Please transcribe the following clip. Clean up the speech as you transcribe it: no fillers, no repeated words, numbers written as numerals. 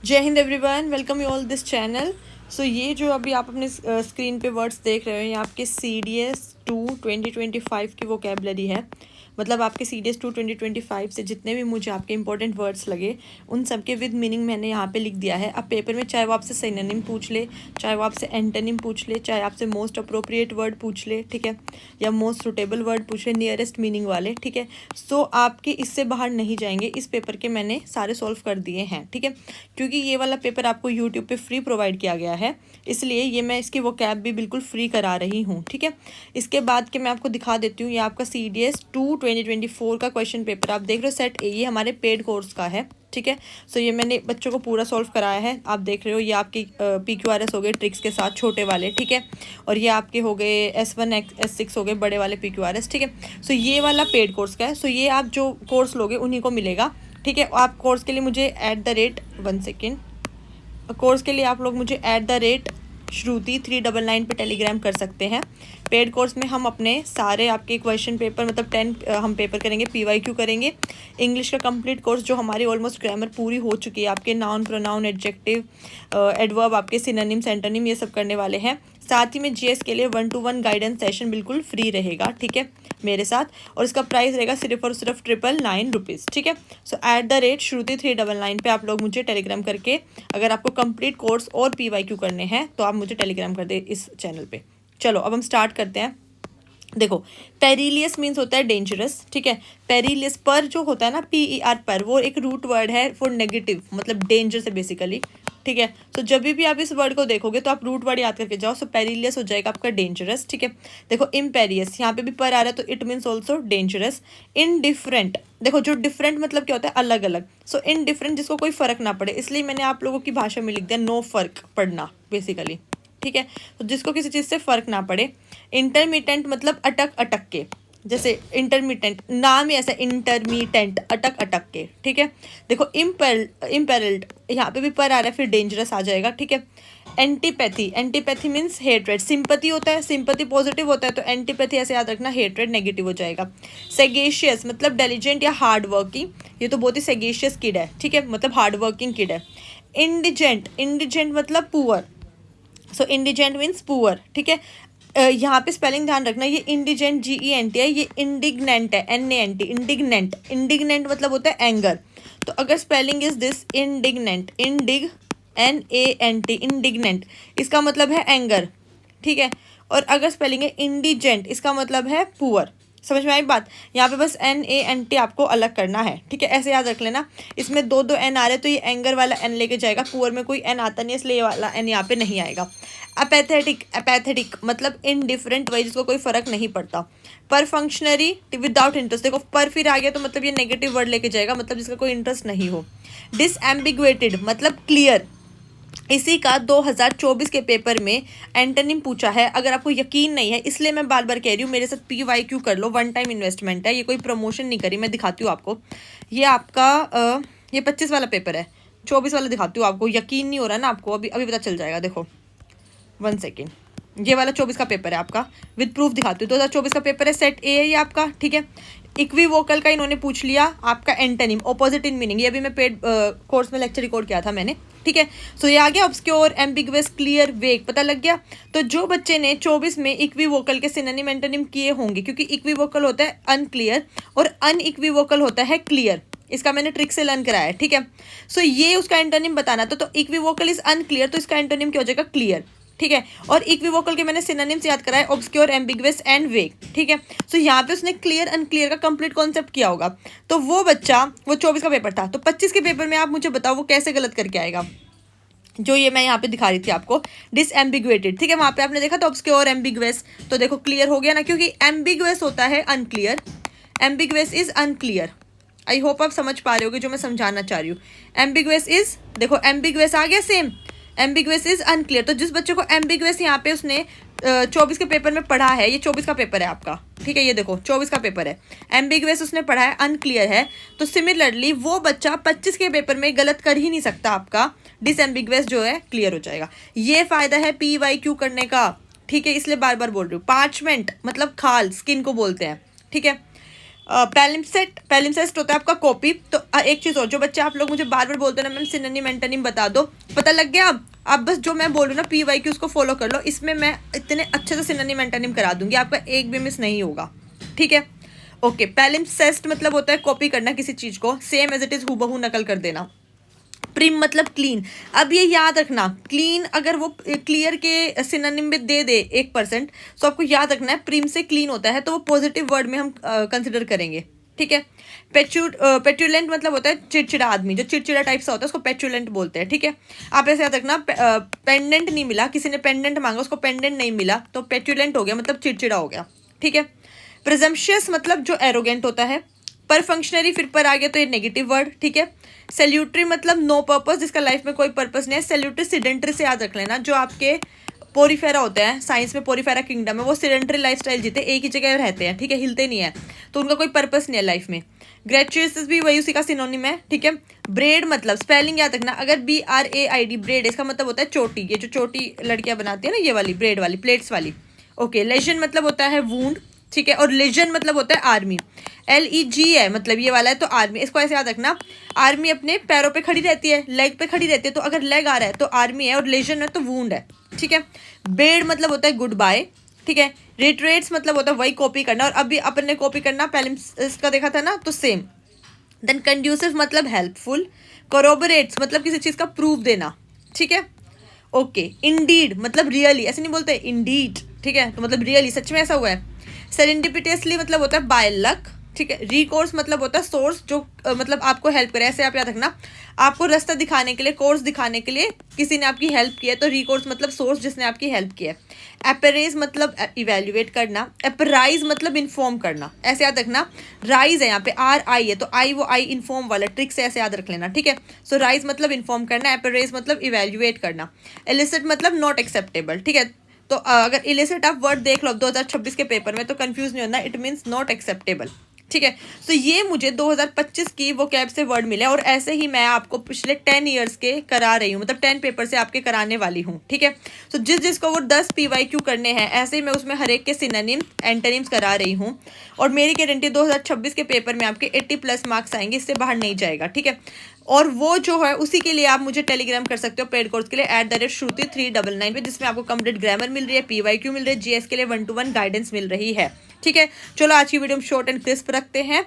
जय Hind everyone, welcome you all this channel. So ये जो अभी आप अपने स्क्रीन पे वर्ड्स देख रहे हो, ये आपके CDS-2 2025 की वोकेबलरी है। मतलब आपके CDS-2 2025 से जितने भी मुझे आपके इंपॉर्टेंट वर्ड्स लगे उन सब के विद मीनिंग मैंने यहाँ पे लिख दिया है। अब पेपर में चाहे वो आपसे सिनोनिम पूछ ले, चाहे वो आपसे एंटोनिम पूछ ले, चाहे आपसे मोस्ट अप्रोप्रिएट वर्ड पूछ ले, ठीक है, या मोस्ट सुटेबल वर्ड पूछ ले, नियरेस्ट मीनिंग वाले, ठीक है। सो आपके इससे बाहर नहीं जाएंगे। इस पेपर के मैंने सारे सॉल्व कर दिए हैं, ठीक है, क्योंकि ये वाला पेपर आपको यूट्यूब पे फ्री प्रोवाइड किया गया है, इसलिए ये मैं इसकी वोकैब भी बिल्कुल फ्री करा रही हूँ, ठीक है। इसके बाद के मैं आपको दिखा देती हूँ, ये आपका CDS-2 2024 का क्वेश्चन पेपर आप देख रहे हो, सेट ए, ये हमारे पेड कोर्स का है, ठीक है। सो ये मैंने बच्चों को पूरा सॉल्व कराया है। आप देख रहे हो, ये आपके PQRS हो गए ट्रिक्स के साथ छोटे वाले, ठीक है, और ये आपके हो गए S1 S6 हो गए बड़े वाले PQRS, ठीक है। सो ये वाला पेड कोर्स का है। सो ये आप जो कोर्स लोगे उन्हीं को मिलेगा, ठीक है। आप कोर्स के लिए मुझे कोर्स के लिए आप लोग मुझे @Shruti 399 पे टेलीग्राम कर सकते हैं। पेड कोर्स में हम अपने सारे आपके क्वेश्चन पेपर मतलब 10 हम पेपर करेंगे, PYQ करेंगे। इंग्लिश का कंप्लीट कोर्स जो हमारी ऑलमोस्ट ग्रामर पूरी हो चुकी है, आपके नाउन, प्रोनाउन, एडजेक्टिव, एडवर्ब, आपके सिनोनिम, सेंटोनिम, ये सब करने वाले हैं। साथ ही में GS के लिए 1-to-1 गाइडेंस सेशन बिल्कुल फ्री रहेगा, ठीक है, मेरे साथ। और इसका प्राइस रहेगा सिर्फ और सिर्फ 999 रुपीज़, ठीक है। सो @Shruti 399 पे आप लोग मुझे टेलीग्राम करके, अगर आपको कंप्लीट कोर्स और PYQ करने हैं तो आप मुझे टेलीग्राम कर दे इस चैनल पे। चलो अब हम स्टार्ट करते हैं। देखो, पेरिलियस मीन्स होता है डेंजरस, ठीक है। पेरिलियस पर जो होता है ना, PER पर, वो एक रूट वर्ड है फॉर नेगेटिव, मतलब डेंजर से बेसिकली, ठीक है। तो जब भी आप इस वर्ड को देखोगे तो आप रूट वर्ड याद करके जाओ। सो पेरिलियस हो जाएगा आपका डेंजरस, ठीक है। देखो, इम्पेरियस यहाँ पे भी पर आ रहा है तो it means also dangerous. Indifferent, देखो जो डिफरेंट मतलब क्या होता है, अलग अलग। सो इनडिफरेंट, जिसको कोई फर्क ना पड़े, इसलिए मैंने आप लोगों की भाषा में लिख दिया नो फर्क पड़ना बेसिकली, ठीक है। तो जिसको किसी चीज़ से फर्क ना पड़े। इंटरमीडिएंट मतलब अटक अटक के, जैसे इंटरमीडिएंट नाम ही ऐसा, इंटरमीडिएंट अटक अटक के, ठीक है। देखो, इम्पेरल्ड यहाँ पे भी पर आ रहा है, फिर डेंजरस आ जाएगा, ठीक है। Antipathy, antipathy means hatred. Sympathy होता है, सिंपैथी पॉजिटिव होता है, तो एंटीपैथी ऐसे याद रखना, हेट्रेड नेगेटिव हो जाएगा। सेगेशियस मतलब डेलिजेंट या हार्ड वर्किंग, ये तो बहुत ही सेगेशियस किड है, ठीक है, मतलब हार्ड वर्किंग किड है। इंडिजेंट, इंडिजेंट मतलब पुअर, सो इंडिजेंट मीन्स पुअर, ठीक है। यहाँ पे स्पेलिंग ध्यान रखना, ये इंडिजेंट GENT है, ये इंडिग्नेंट है, NANT, इंडिग्नेंट। इंडिग्नेंट मतलब होता है एंगर। तो अगर spelling is this indignant, NANT, indignant, इसका मतलब है एंगर, ठीक है। और अगर स्पेलिंग है इंडिजेंट, इसका मतलब है पुअर। समझ में आई बात? यहाँ पे बस NANT आपको अलग करना है, ठीक है, ऐसे याद रख लेना। इसमें दो N आ रहे तो ये एंगर वाला N लेके जाएगा, पुअर में कोई N आता नहीं, इसलिए ये वाला N यहाँ पे नहीं आएगा। अपैथेटिक, अपैथेटिक मतलब इनडिफरेंट वही, जिसको कोई फर्क नहीं पड़ता। पर फंक्शनरी विदाउट इंटरेस्ट, देखो पर फिर आ गया तो मतलब ये नेगेटिव वर्ड लेके जाएगा, मतलब जिसका कोई इंटरेस्ट नहीं हो। डिसएम्बिगुएटेड मतलब क्लियर। इसी का 2024 के पेपर में एंटोनिम पूछा है। अगर आपको यकीन नहीं है, इसलिए मैं बार बार कह रही हूँ, मेरे साथ PYQ कर लो, 1 टाइम इन्वेस्टमेंट है, ये कोई प्रमोशन नहीं करी, मैं दिखाती हूँ आपको। ये आपका ये 25 वाला पेपर है, 24 वाला दिखाती हूँ आपको। यकीन नहीं हो रहा ना आपको, अभी अभी पता चल जाएगा। देखो 1 सेकेंड, ये वाला 24 का पेपर है आपका, विद प्रूफ दिखाती हूँ। 2024 का पेपर है, सेट ए है ये आपका, ठीक है। इक्विवोकल का इन्होंने पूछ लिया, आपका एंटोनिम ऑपोजिट इन मीनिंग, ये अभी मैं पेड कोर्स में लेक्चर रिकॉर्ड किया था मैंने, ठीक है। सो ये आ गया ऑब्स्क्योर, एम्बिगुअस, क्लियर, वेग, पता लग गया। तो जो बच्चे ने 24 में इक्विवोकल के सिनोनिम एंटोनिम किए होंगे, क्योंकि इक्विवोकल होता है अनक्लियर और अनइक्विवोकल होता है क्लियर, इसका मैंने ट्रिक से लर्न कराया है, ठीक है। सो ये उसका एंटोनिम बताना था, तो इक्विवोकल इज अनक्लियर, तो इसका एंटोनिम क्या हो जाएगा, क्लियर, ठीक है। और इक्विवोकल के मैंने सिनोनिम्स याद कराए, ऑब्स्क्योर, एम्बिगुअस एंड वेग, ठीक है। सो यहाँ पे उसने क्लियर अनक्लियर का कंप्लीट कॉन्सेप्ट किया होगा। तो वो बच्चा, वो 24 का पेपर था, तो 25 के पेपर में आप मुझे बताओ वो कैसे गलत करके आएगा, जो ये मैं यहाँ पे दिखा रही थी आपको, डिसएम्बिगुएटेड, ठीक है। वहाँ पे आपने देखा तो ऑब्स्क्योर, एम्बिगुअस, तो देखो क्लियर हो गया ना, क्योंकि एम्बिगुअस होता है unclear, ambiguous is unclear. I hope आप समझ पा रहे होगे जो मैं समझाना चाह रही हूँ। एम्बिगुअस इज, देखो एम्बिगुअस आ गया सेम, एम्बिगुअस इज अनक्लियर। तो जिस बच्चे को एम्बिगुअस यहाँ पे उसने 24 के पेपर में पढ़ा है, ये 24 का पेपर है आपका, ठीक है, ये देखो 24 का पेपर है, एम्बिगुअस उसने पढ़ा है, अनक्लियर है, तो सिमिलरली वो बच्चा 25 के पेपर में गलत कर ही नहीं सकता, आपका डिसएम्बिगुअस जो है क्लियर हो जाएगा। ये फायदा है PYQ करने का, ठीक है, इसलिए बार बार बोल रही हूँ। पार्चमेंट मतलब खाल, स्किन को बोलते हैं, ठीक है। पैलिम्सेस्ट होता है आपका कॉपी। तो एक चीज़ और, जो बच्चे आप लोग मुझे बार बार बोलते हैं ना मैम सिनोनिम एंटोनिम बता दो, पता लग गया अब बस जो मैं बोलूँ ना PYQ उसको फॉलो कर लो, इसमें मैं इतने अच्छे से सिनोनिम एंटोनिम करा दूंगी, आपका एक भी मिस नहीं होगा, ठीक है। ओके, पैलिम्सेस्ट मतलब होता है कॉपी करना किसी चीज़ को, सेम एज इट इज़ हूबहू नकल कर देना। प्रिम मतलब क्लीन। अब ये याद रखना, क्लीन अगर वो क्लियर के सिनोनिम में दे दे 1%, तो आपको याद रखना है प्रिम से क्लीन होता है तो वो पॉजिटिव वर्ड में हम कंसिडर करेंगे, ठीक है। पेट्यूलेंट मतलब होता है चिड़चिड़ा आदमी, जो चिड़चिड़ा टाइप सा होता है उसको पेट्यूलेंट बोलते हैं, ठीक है। आप ऐसे याद रखना, पेंडेंट नहीं मिला, किसी ने पेंडेंट मांगा उसको पेंडेंट नहीं मिला तो पेट्यूलेंट हो गया, मतलब चिड़चिड़ा हो गया, ठीक है। प्रिजम्पशियस मतलब जो एरोगेंट होता है। पर फंक्शनरी फिर पर आ गया तो ये नेगेटिव वर्ड, ठीक है। सेल्यूटरी मतलब नो पर्पस, जिसका लाइफ में कोई पर्पस नहीं है। सेल्यूटरी सिडेंटरी से याद रख लेना, जो आपके पोरीफेरा होते हैं, साइंस में पोरीफेरा किंगडम है, वो सिडेंटरी लाइफस्टाइल जीते, एक ही जगह रहते हैं, ठीक है, हिलते नहीं है, तो उनका कोई पर्पस नहीं है लाइफ में। ग्रेचुअस भी वही उसी का सिनोनिम है, ठीक है। ब्रेड मतलब स्पेलिंग याद रखना, अगर BRAID ब्रेड, इसका मतलब होता है चोटी, ये जो चोटी लड़कियां बनाती है ना, ये वाली ब्रेड वाली प्लेट्स वाली। ओके, लेजन मतलब होता है वूंड, ठीक है। और लेजन मतलब होता है आर्मी, LEG है मतलब ये वाला है तो आर्मी, इसको ऐसे याद रखना। आर्मी अपने पैरों पे खड़ी रहती है, लेग पे खड़ी रहती है, तो अगर लेग आ रहा है तो आर्मी है, और लेजन है तो वूंड है, ठीक है। बेड मतलब होता है गुड बाय, ठीक है। रिट्रेट्स मतलब होता है वही कॉपी करना, और अभी अपन ने कॉपी करना पहले इसका देखा था ना, तो सेम। देन कंड्यूसिव मतलब हेल्पफुल। कोरोबोरेट्स मतलब किसी चीज़ का प्रूफ देना, ठीक है। ओके, इंडीड मतलब रियली, ऐसे नहीं बोलते इंडीड, ठीक है, तो मतलब रियली सच में ऐसा हुआ है। सेरेंडिपिटियसली मतलब होता है बाय लक, ठीक है। रिकोर्स मतलब होता है सोर्स, जो मतलब आपको हेल्प करे, ऐसे आप याद रखना, आपको रास्ता दिखाने के लिए, कोर्स दिखाने के लिए किसी ने आपकी हेल्प की है, तो रिकोर्स मतलब सोर्स जिसने आपकी हेल्प की है। एपराइज मतलब इवेल्युएट करना। एपराइज मतलब इन्फॉर्म करना, ऐसे याद रखना। राइज है यहाँ पे RI है, तो आई वो आई इन्फॉर्म वाला ट्रिक से ऐसे याद रख लेना, ठीक है। सो राइज मतलब इन्फॉर्म करना, एपराइज मतलब इवेल्युएट करना। एलिसिट मतलब नॉट एक्सेप्टेबल, ठीक है। तो अगर इलिसिट आप वर्ड देख लो 2026 के पेपर में तो कंफ्यूज नहीं होना, इट मीन्स नॉट एक्सेप्टेबल, ठीक है। तो ये मुझे 2025 की वो कैब से वर्ड मिले, और ऐसे ही मैं आपको पिछले 10 ईयर्स के करा रही हूँ, मतलब 10 पेपर से आपके कराने वाली हूँ, ठीक है। तो जिसको वो 10 PYQ करने हैं, ऐसे ही मैं उसमें हर एक के सिनोनिम एंटोनिम्स करा रही हूँ, और मेरी गारंटी 2026 के पेपर में आपके 80+ मार्क्स आएंगे, इससे बाहर नहीं जाएगा, ठीक है। और वो जो है उसी के लिए आप मुझे टेलीग्राम कर सकते हो पेड कोर्स के लिए @Shruti 399 पे, जिसमें आपको कंप्लीट ग्रामर मिल रही है, PYQ मिल रही है, GS के लिए 1-to-1 गाइडेंस मिल रही है, ठीक है। चलो आज की वीडियो हम शॉर्ट एंड क्रिस्प रखते हैं।